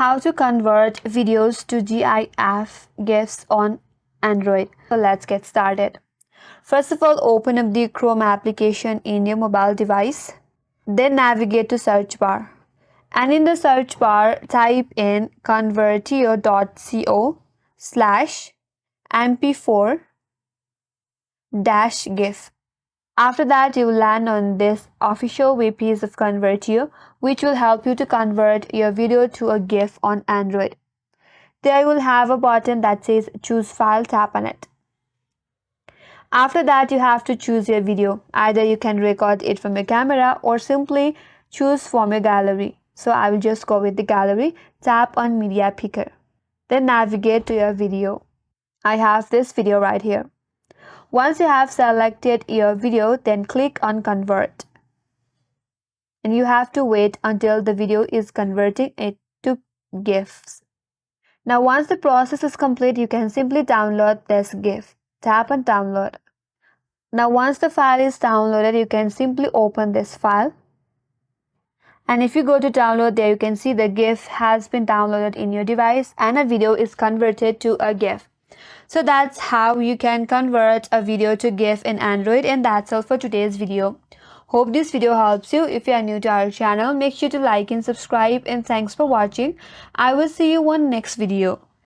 how to convert videos to GIFs on Android. So let's get started. First of all, open up the Chrome application in your mobile device. Then navigate to search bar. And in the search bar, type in convertio.co/mp4-gif. After that, you will land on this official web page of Convertio, which will help you to convert your video to a GIF on Android. There you will have a button that says choose file, tap on it. After that, you have to choose your video. Either you can record it from your camera or simply choose from your gallery. So I will just go with the gallery. Tap on media picker. Then navigate to your video. I have this video right here. Once you have selected your video, then click on convert. And you have to wait until the video is converting it to GIFs. Now once the process is complete, you can simply download this GIF. Tap on download. Now once the file is downloaded, you can simply open this file. And if you go to download, there you can see the GIF has been downloaded in your device and a video is converted to a GIF. So that's how you can convert a video to GIF in Android, and that's all for today's video. Hope this video helps you. If you are new to our channel, make sure to like and subscribe, and thanks for watching. I will see you on next video.